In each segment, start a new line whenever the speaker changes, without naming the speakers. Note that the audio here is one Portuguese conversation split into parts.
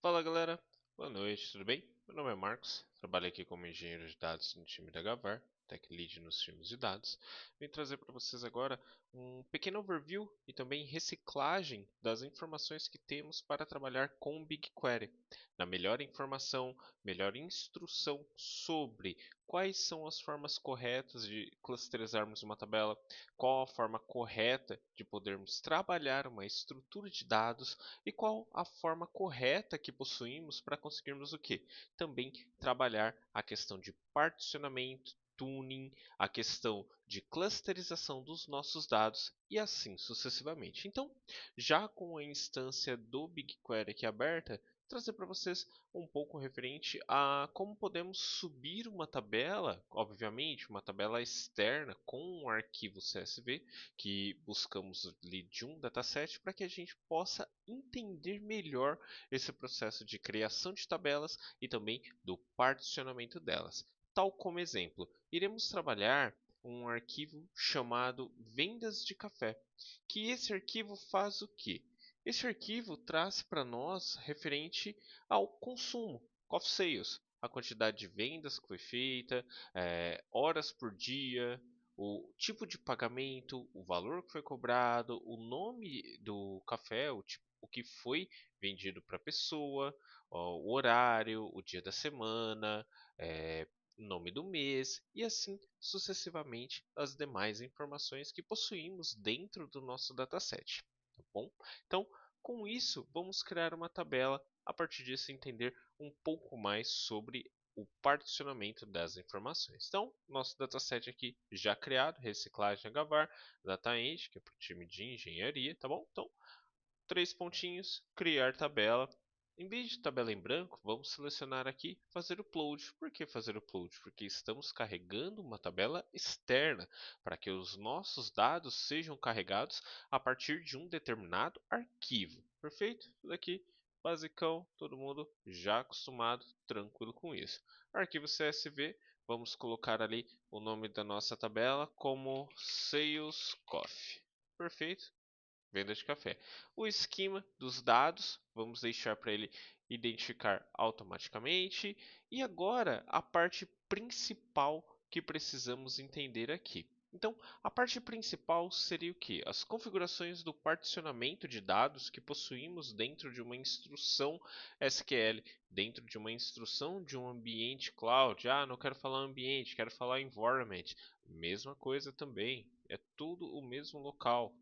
Fala galera, boa noite, tudo bem? Meu nome é Marcos, trabalho aqui como engenheiro de dados no time da Gavar, Tech Lead nos times de dados. Vim trazer para vocês agora um pequeno overview e também reciclagem das informações que temos para trabalhar com BigQuery. Na melhor informação, melhor instrução sobre quais são as formas corretas de clusterizarmos uma tabela, qual a forma correta de podermos trabalhar uma estrutura de dados e qual a forma correta que possuímos para conseguirmos o quê? Também trabalhar a questão de particionamento, tuning, a questão de clusterização dos nossos dados e assim sucessivamente. Então, já com a instância do BigQuery aqui aberta, trazer para vocês um pouco referente a como podemos subir uma tabela, obviamente, uma tabela externa com um arquivo CSV que buscamos ali de um dataset para que a gente possa entender melhor esse processo de criação de tabelas e também do particionamento delas. Tal como exemplo, iremos trabalhar um arquivo chamado vendas de café, que esse arquivo faz o quê? Esse arquivo traz para nós referente ao consumo, coffee sales, a quantidade de vendas que foi feita, horas por dia, o tipo de pagamento, o valor que foi cobrado, o nome do café, o que foi vendido para a pessoa, o horário, o dia da semana, o nome do mês e assim sucessivamente as demais informações que possuímos dentro do nosso dataset, tá bom? Então, com isso, vamos criar uma tabela, a partir disso entender um pouco mais sobre o particionamento das informações. Então, nosso dataset aqui já criado, reciclagem Gavar, DataEng, que é para o time de engenharia, tá bom? Então, três pontinhos, criar tabela. Em vez de tabela em branco, vamos selecionar aqui fazer upload. Por que fazer upload? Porque estamos carregando uma tabela externa para que os nossos dados sejam carregados a partir de um determinado arquivo. Perfeito? Tudo aqui basicão, todo mundo já acostumado, tranquilo com isso. Arquivo CSV, vamos colocar ali o nome da nossa tabela como Sales Coffee. Perfeito? Venda de café. O esquema dos dados, vamos deixar para ele identificar automaticamente. E agora a parte principal que precisamos entender aqui. Então, a parte principal seria o que? As configurações do particionamento de dados que possuímos dentro de uma instrução SQL, dentro de uma instrução de um ambiente cloud. Ah, não quero falar ambiente, quero falar environment. Mesma coisa também, é tudo o mesmo local.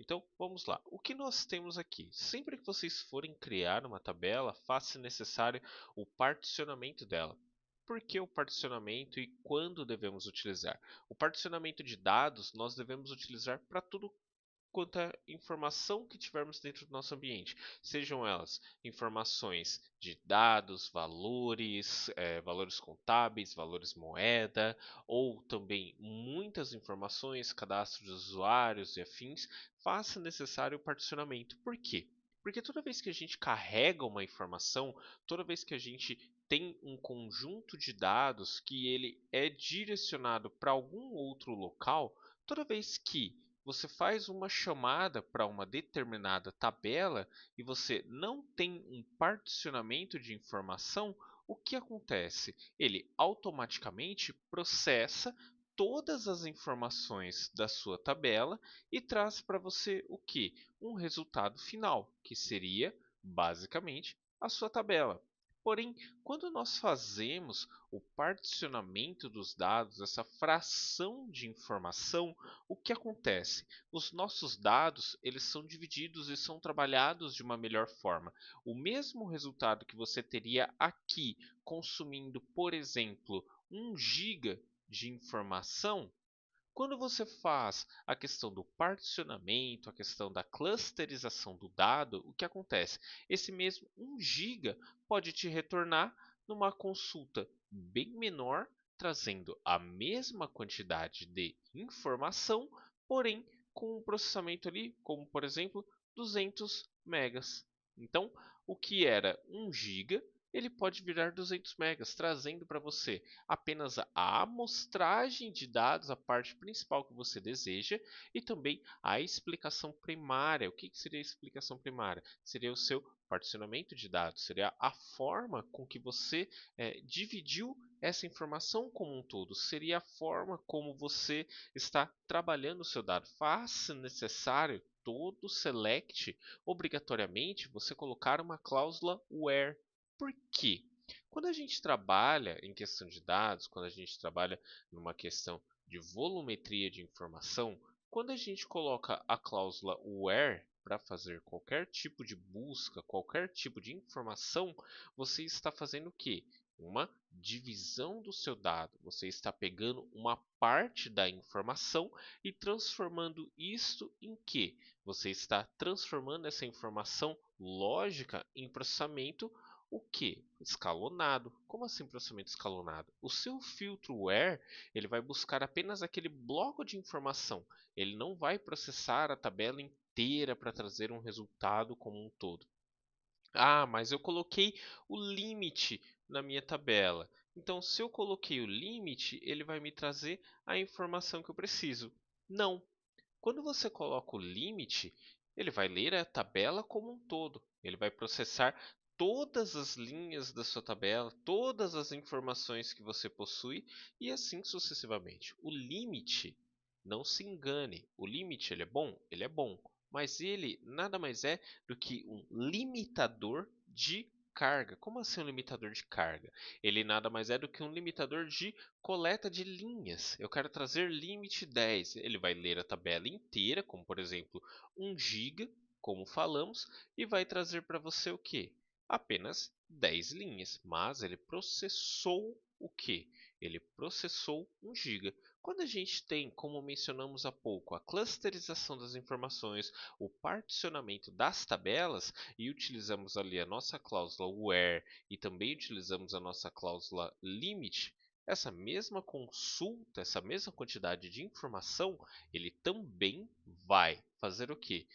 Então, vamos lá. O que nós temos aqui? Sempre que vocês forem criar uma tabela, faça necessário o particionamento dela. Por que o particionamento e quando devemos utilizar? O particionamento de dados nós devemos utilizar para tudo quanto à informação que tivermos dentro do nosso ambiente, sejam elas informações de dados, valores, valores contábeis, valores moeda, ou também muitas informações, cadastro de usuários e afins, faça necessário o particionamento. Por quê? Porque toda vez que a gente carrega uma informação, toda vez que a gente tem um conjunto de dados que ele é direcionado para algum outro local, toda vez que você faz uma chamada para uma determinada tabela e você não tem um particionamento de informação, o que acontece? Ele automaticamente processa todas as informações da sua tabela e traz para você o que? Um resultado final, que seria basicamente a sua tabela. Porém, quando nós fazemos o particionamento dos dados, essa fração de informação, o que acontece? Os nossos dados, eles são divididos e são trabalhados de uma melhor forma. O mesmo resultado que você teria aqui consumindo, por exemplo, 1 GB de informação, quando você faz a questão do particionamento, a questão da clusterização do dado, o que acontece? Esse mesmo 1 GB pode te retornar numa consulta bem menor, trazendo a mesma quantidade de informação, porém com um processamento ali, como por exemplo, 200 megas. Então, o que era 1 GB ele pode virar 200 megas, trazendo para você apenas a amostragem de dados, a parte principal que você deseja, e também a explicação primária. O que seria a explicação primária? Seria o seu particionamento de dados, seria a forma com que você dividiu essa informação como um todo, seria a forma como você está trabalhando o seu dado. Faz necessário todo select, obrigatoriamente, você colocar uma cláusula where. Por quê? Quando a gente trabalha em questão de dados, quando a gente trabalha numa questão de volumetria de informação, quando a gente coloca a cláusula where para fazer qualquer tipo de busca, qualquer tipo de informação, você está fazendo o quê? Uma divisão do seu dado. Você está pegando uma parte da informação e transformando isto em quê? Você está transformando essa informação lógica em processamento o que? Escalonado. Como assim processamento escalonado? O seu filtro where ele vai buscar apenas aquele bloco de informação. Ele não vai processar a tabela inteira para trazer um resultado como um todo. Ah, mas eu coloquei o limite na minha tabela. Então, se eu coloquei o limite, ele vai me trazer a informação que eu preciso. Não. Quando você coloca o limite, ele vai ler a tabela como um todo. Ele vai processar todas as linhas da sua tabela, todas as informações que você possui e assim sucessivamente. O limite, não se engane, o limite ele é bom? Ele é bom, mas ele nada mais é do que um limitador de carga. Como assim um limitador de carga? Ele nada mais é do que um limitador de coleta de linhas. Eu quero trazer limite 10. Ele vai ler a tabela inteira, como por exemplo 1 GB, como falamos, e vai trazer para você o que? Apenas 10 linhas. Mas ele processou o que? Ele processou 1 GB. Quando a gente tem, como mencionamos há pouco, a clusterização das informações, o particionamento das tabelas e utilizamos ali a nossa cláusula where e também utilizamos a nossa cláusula limit, essa mesma consulta, essa mesma quantidade de informação, ele também vai fazer o quê?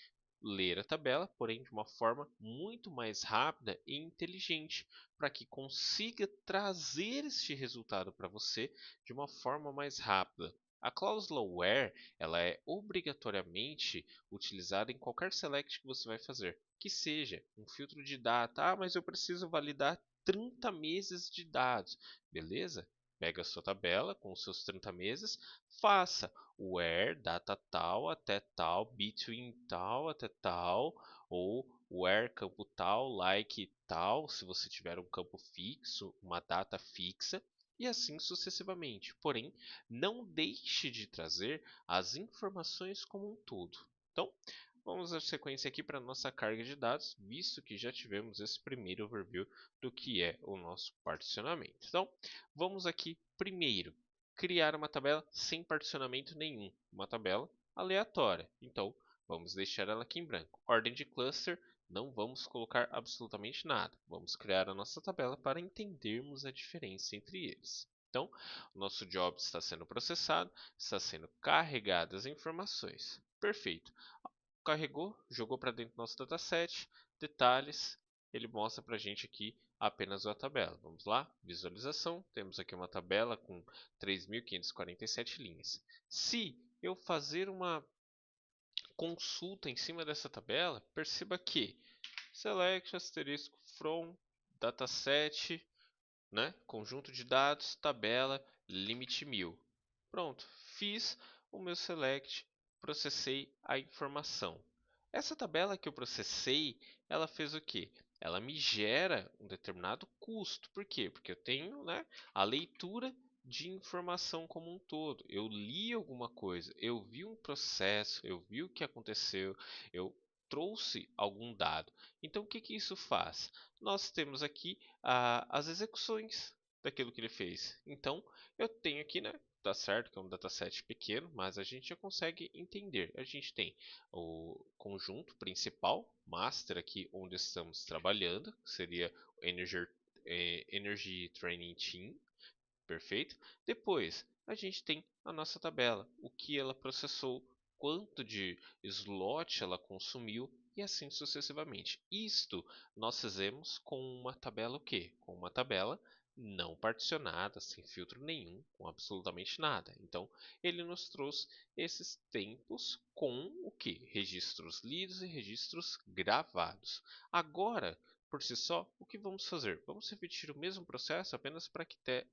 Ler a tabela, porém de uma forma muito mais rápida e inteligente, para que consiga trazer este resultado para você de uma forma mais rápida. A cláusula where, ela é obrigatoriamente utilizada em qualquer select que você vai fazer, que seja um filtro de data. Ah, mas eu preciso validar 30 meses de dados. Beleza? Pega a sua tabela com os seus 30 meses, faça where data tal até tal, between tal até tal, ou where campo tal, like tal, se você tiver um campo fixo, uma data fixa, e assim sucessivamente. Porém, não deixe de trazer as informações como um todo. Então, vamos dar sequência aqui para a nossa carga de dados, visto que já tivemos esse primeiro overview do que é o nosso particionamento. Então, vamos aqui primeiro criar uma tabela sem particionamento nenhum, uma tabela aleatória. Então, vamos deixar ela aqui em branco. Ordem de cluster, não vamos colocar absolutamente nada. Vamos criar a nossa tabela para entendermos a diferença entre eles. Então, o nosso job está sendo processado, está sendo carregadas as informações. Perfeito. Carregou, jogou para dentro do nosso dataset, detalhes, ele mostra para a gente aqui apenas a tabela. Vamos lá, visualização, temos aqui uma tabela com 3.547 linhas. Se eu fazer uma consulta em cima dessa tabela, perceba que select asterisco from dataset, né? Conjunto de dados, tabela, limite 1000. Pronto, fiz o meu select, processei a informação. Essa tabela que eu processei, ela fez o quê? Ela me gera um determinado custo. Por quê? Porque eu tenho, né, a leitura de informação como um todo. Eu li alguma coisa, eu vi um processo, eu vi o que aconteceu, eu trouxe algum dado. Então, o que que isso faz? Nós temos aqui as execuções daquilo que ele fez. Então, eu tenho aqui, né? Tá certo que é um dataset pequeno, mas a gente já consegue entender. A gente tem o conjunto principal, master aqui onde estamos trabalhando, que seria o Energy Training Team, perfeito? Depois, a gente tem a nossa tabela, o que ela processou, quanto de slot ela consumiu, e assim sucessivamente. Isto nós fizemos com uma tabela o quê? Com uma tabela não particionada, sem filtro nenhum, com absolutamente nada. Então, ele nos trouxe esses tempos com o que? Registros lidos e registros gravados. Agora, por si só, o que vamos fazer? Vamos repetir o mesmo processo apenas para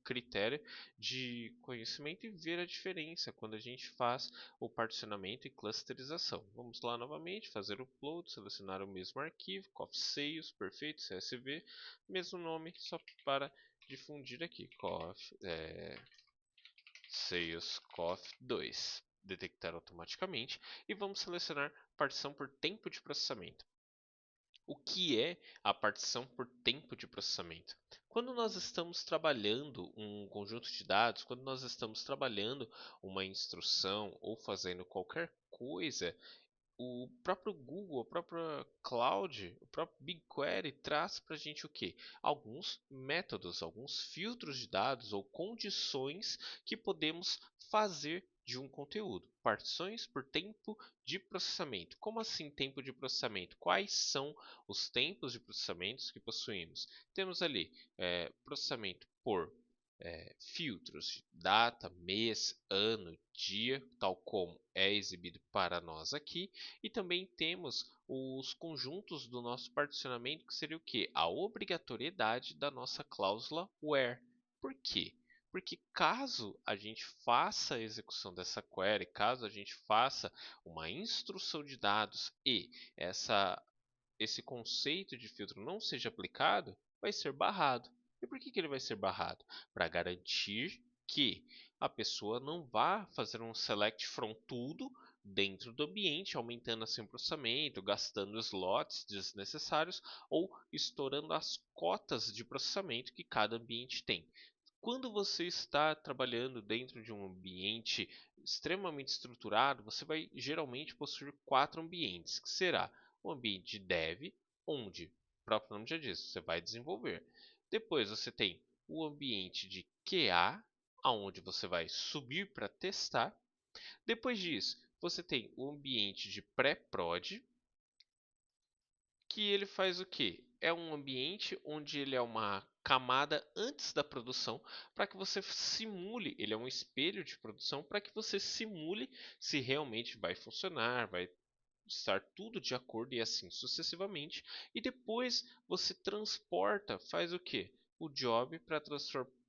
critério de conhecimento e ver a diferença quando a gente faz o particionamento e clusterização. Vamos lá novamente, fazer o upload, selecionar o mesmo arquivo, COF seios, perfeito, CSV, mesmo nome, só para difundir aqui, COF, seios COF 2, detectar automaticamente, e vamos selecionar partição por tempo de processamento. O que é a partição por tempo de processamento? Quando nós estamos trabalhando um conjunto de dados, quando nós estamos trabalhando uma instrução ou fazendo qualquer coisa, o próprio Google, a própria Cloud, o próprio BigQuery traz para a gente o quê? Alguns métodos, alguns filtros de dados ou condições que podemos fazer de um conteúdo. Partições por tempo de processamento. Como assim tempo de processamento? Quais são os tempos de processamento que possuímos? Temos ali processamento por filtros de data, mês, ano, dia, tal como é exibido para nós aqui. E também temos os conjuntos do nosso particionamento, que seria o quê? A obrigatoriedade da nossa cláusula where. Por quê? Porque caso a gente faça a execução dessa query, caso a gente faça uma instrução de dados e esse conceito de filtro não seja aplicado, vai ser barrado. E por que ele vai ser barrado? Para garantir que a pessoa não vá fazer um select from tudo dentro do ambiente, aumentando assim o processamento, gastando slots desnecessários ou estourando as cotas de processamento que cada ambiente tem. Quando você está trabalhando dentro de um ambiente extremamente estruturado, você vai geralmente possuir 4 ambientes, que será o ambiente de dev, onde o próprio nome já diz, você vai desenvolver. Depois você tem o ambiente de QA, aonde você vai subir para testar. Depois disso, você tem o ambiente de pré-prod, que ele faz o quê? É um ambiente onde ele é uma camada antes da produção, para que você simule, ele é um espelho de produção, para que você simule se realmente vai funcionar, vai estar tudo de acordo e assim sucessivamente. E depois você transporta, faz o quê? O job para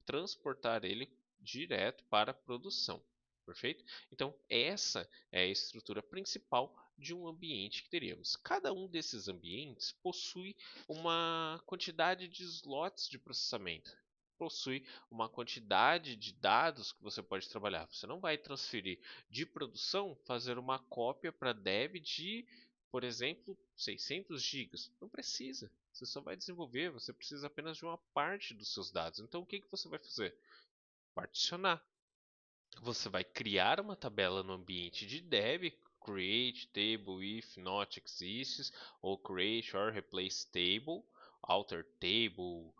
transportar ele direto para a produção. Perfeito? Então, essa é a estrutura principal de um ambiente que teríamos. Cada um desses ambientes possui uma quantidade de slots de processamento. Possui uma quantidade de dados que você pode trabalhar. Você não vai transferir de produção, fazer uma cópia para dev de, por exemplo, 600 gigas. Não precisa. Você só vai desenvolver, você precisa apenas de uma parte dos seus dados. Então, o que você vai fazer? Particionar. Você vai criar uma tabela no ambiente de dev, create table if not exists, ou create or replace table, alter table,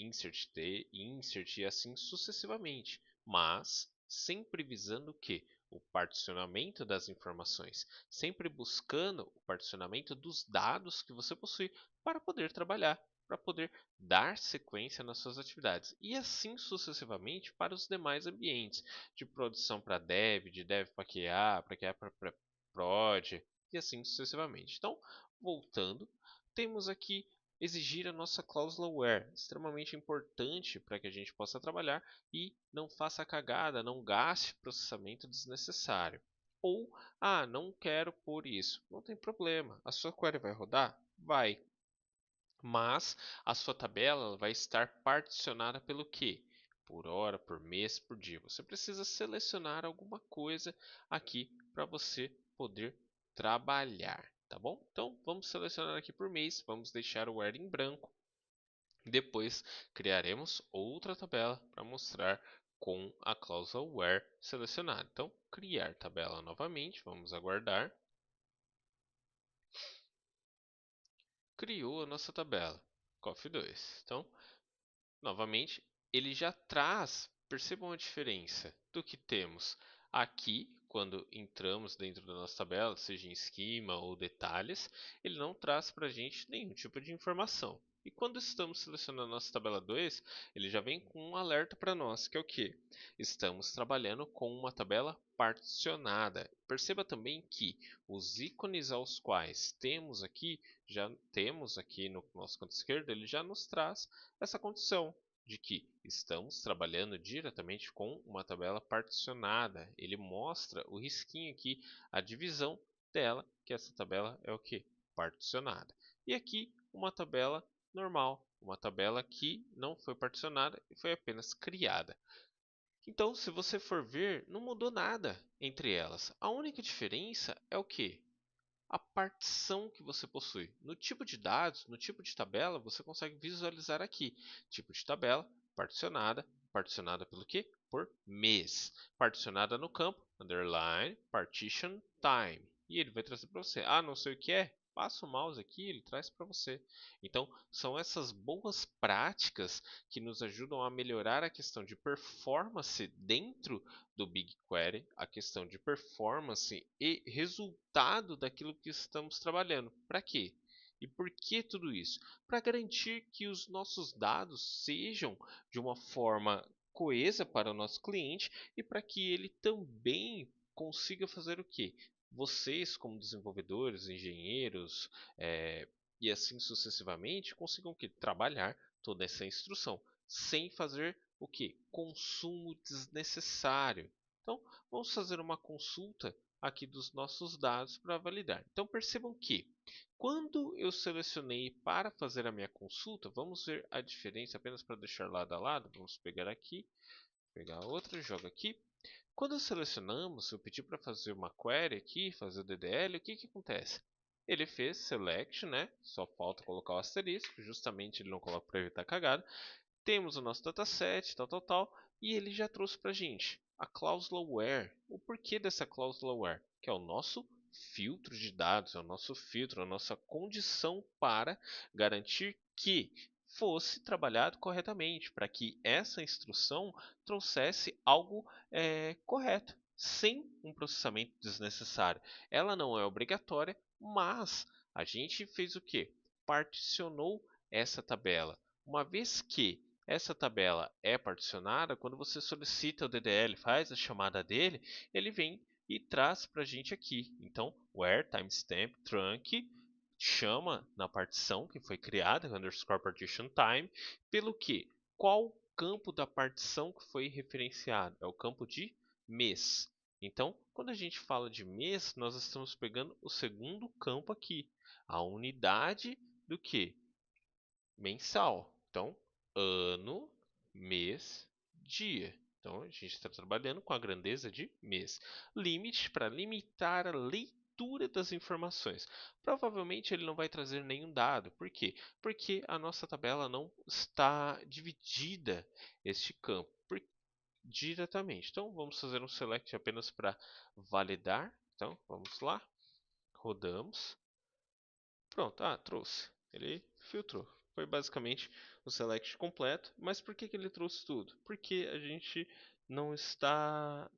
insert e assim sucessivamente. Mas sempre visando o que? O particionamento das informações, sempre buscando o particionamento dos dados que você possui para poder trabalhar, para poder dar sequência nas suas atividades e assim sucessivamente para os demais ambientes de produção para dev, de dev para QA para prod e assim sucessivamente. Então, voltando, temos aqui exigir a nossa cláusula where, extremamente importante para que a gente possa trabalhar e não faça cagada, não gaste processamento desnecessário. Ou, não quero por isso. Não tem problema. A sua query vai rodar? Vai. Mas a sua tabela vai estar particionada pelo quê? Por hora, por mês, por dia. Você precisa selecionar alguma coisa aqui para você poder trabalhar, tá bom? Então vamos selecionar aqui por mês, vamos deixar o where em branco. Depois criaremos outra tabela para mostrar com a cláusula where selecionada. Então, criar tabela novamente, vamos aguardar. Criou a nossa tabela, COF2. Então, novamente, ele já traz, percebam a diferença do que temos aqui quando entramos dentro da nossa tabela, seja em esquema ou detalhes, ele não traz para a gente nenhum tipo de informação. E quando estamos selecionando a nossa tabela 2, ele já vem com um alerta para nós, que é o que? Estamos trabalhando com uma tabela particionada. Perceba também que os ícones aos quais já temos aqui no nosso canto esquerdo, ele já nos traz essa condição de que estamos trabalhando diretamente com uma tabela particionada. Ele mostra o risquinho aqui, a divisão dela, que essa tabela é o que? Particionada. E aqui uma tabela normal, uma tabela que não foi particionada e foi apenas criada. Então, se você for ver, não mudou nada entre elas. A única diferença é o que? A partição que você possui. No tipo de dados, no tipo de tabela, você consegue visualizar aqui. Tipo de tabela, particionada. Particionada pelo quê? Por mês. Particionada no campo, underline, partition time. E ele vai trazer para você. Ah, não sei o que é? Passa o mouse aqui, ele traz para você. Então, são essas boas práticas que nos ajudam a melhorar a questão de performance dentro do BigQuery, a questão de performance e resultado daquilo que estamos trabalhando. Para quê? E por que tudo isso? Para garantir que os nossos dados sejam de uma forma coesa para o nosso cliente e para que ele também consiga fazer o quê? Vocês, como desenvolvedores, engenheiros, e assim sucessivamente, consigam o quê? Trabalhar toda essa instrução sem fazer o que? Consumo desnecessário. Então, vamos fazer uma consulta aqui dos nossos dados para validar. Então, percebam que quando eu selecionei para fazer a minha consulta, vamos ver a diferença apenas para deixar lado a lado. Vamos pegar aqui, pegar outra, joga aqui. Quando selecionamos, eu pedi para fazer uma query aqui, fazer o DDL, o que que acontece? Ele fez select, né? Só falta colocar o asterisco, justamente ele não coloca para evitar cagada. Temos o nosso dataset, tal, e ele já trouxe para a gente a cláusula where. O porquê dessa cláusula where? Que é o nosso filtro de dados, é o nosso filtro, a nossa condição para garantir que fosse trabalhado corretamente, para que essa instrução trouxesse algo correto, sem um processamento desnecessário. Ela não é obrigatória, mas a gente fez o que? Particionou essa tabela. Uma vez que essa tabela é particionada, quando você solicita o DDL, faz a chamada dele, ele vem e traz para a gente aqui. Então, where timestamp trunc chama na partição que foi criada, underscore partition time, pelo que? Qual campo da partição que foi referenciado? É o campo de mês. Então, quando a gente fala de mês, nós estamos pegando o segundo campo aqui, a unidade do que? Mensal. Então, ano, mês, dia. Então, a gente está trabalhando com a grandeza de mês. Limite para limitar a leitura das informações. Provavelmente ele não vai trazer nenhum dado. Por quê? Porque a nossa tabela não está dividida este campo diretamente. Então, vamos fazer um select apenas para validar. Então, vamos lá. Rodamos. Pronto, trouxe. Ele filtrou. Foi basicamente o select completo. Mas por que ele trouxe tudo? Porque a gente não está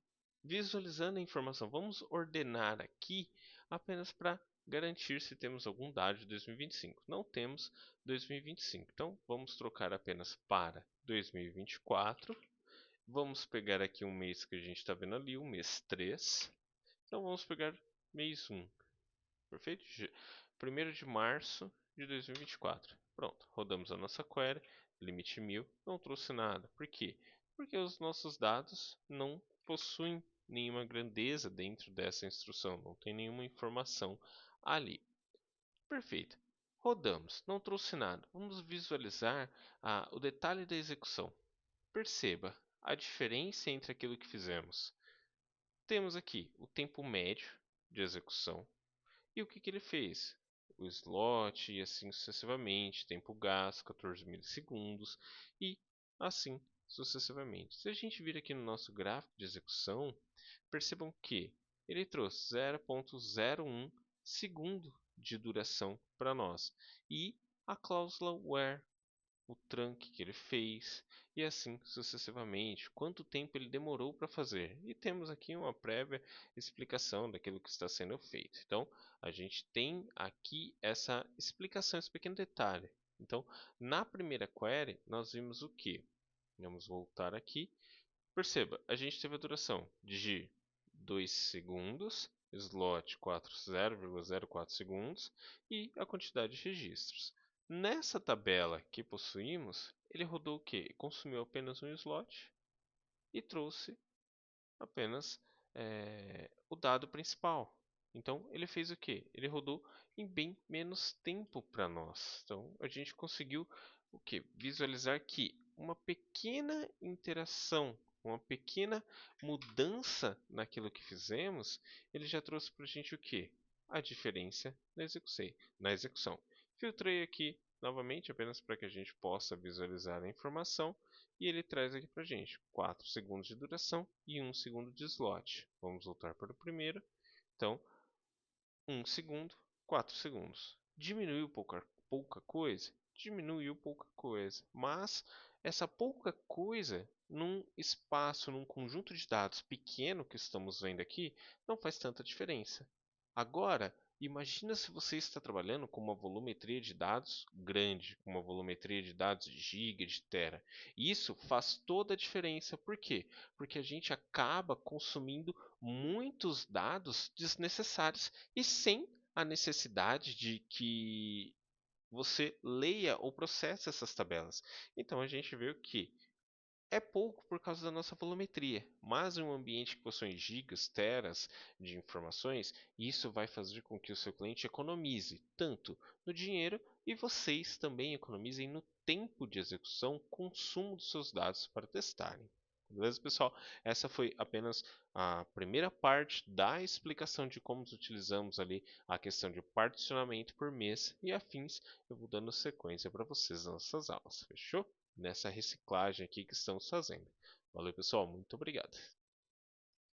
visualizando a informação. Vamos ordenar aqui apenas para garantir se temos algum dado de 2025. Não temos 2025. Então, vamos trocar apenas para 2024. Vamos pegar aqui um mês que a gente está vendo ali, o mês 3. Então, vamos pegar mês 1. Perfeito? 1º de março de 2024. Pronto, rodamos a nossa query, limite 1000, não trouxe nada. Por quê? Porque os nossos dados não possuem nenhuma grandeza dentro dessa instrução, não tem nenhuma informação ali. Perfeito. Rodamos, não trouxe nada. Vamos visualizar o detalhe da execução. Perceba a diferença entre aquilo que fizemos. Temos aqui o tempo médio de execução, e o que ele fez? O slot e assim sucessivamente, tempo gasto, 14 milissegundos e assim sucessivamente. Se a gente vir aqui no nosso gráfico de execução, percebam que ele trouxe 0,01 segundo de duração para nós. E a cláusula where o tranque que ele fez e assim sucessivamente, quanto tempo ele demorou para fazer. E temos aqui uma prévia explicação daquilo que está sendo feito. Então, a gente tem aqui essa explicação, esse pequeno detalhe. Então, na primeira query, nós vimos o que? Vamos voltar aqui. Perceba, a gente teve a duração de 2 segundos, slot 0,04 segundos e a quantidade de registros. Nessa tabela que possuímos, ele rodou o quê? Consumiu apenas um slot e trouxe apenas o dado principal. Então, ele fez o quê? Ele rodou em bem menos tempo para nós. Então, a gente conseguiu o quê? Visualizar que uma pequena interação, uma pequena mudança naquilo que fizemos, ele já trouxe para a gente o quê? A diferença na execução. Filtrei aqui novamente apenas para que a gente possa visualizar a informação. E ele traz aqui para a gente 4 segundos de duração e 1 segundo de slot. Vamos voltar para o primeiro. Então, 1 segundo, 4 segundos. Diminuiu pouca coisa? Diminuiu pouca coisa. Mas essa pouca coisa, num espaço, num conjunto de dados pequeno que estamos vendo aqui, não faz tanta diferença. Agora, imagina se você está trabalhando com uma volumetria de dados grande, com uma volumetria de dados de giga, de tera. Isso faz toda a diferença. Por quê? Porque a gente acaba consumindo muitos dados desnecessários e sem a necessidade de que você leia ou processe essas tabelas. Então a gente vê que é pouco por causa da nossa volumetria, mas em um ambiente que possui gigas, teras de informações, isso vai fazer com que o seu cliente economize tanto no dinheiro e vocês também economizem no tempo de execução, consumo dos seus dados para testarem. Beleza, pessoal? Essa foi apenas a primeira parte da explicação de como utilizamos ali a questão de particionamento por mês e afins. Eu vou dando sequência para vocês nas nossas aulas, fechou? Nessa reciclagem aqui que estamos fazendo. Valeu, pessoal. Muito obrigado.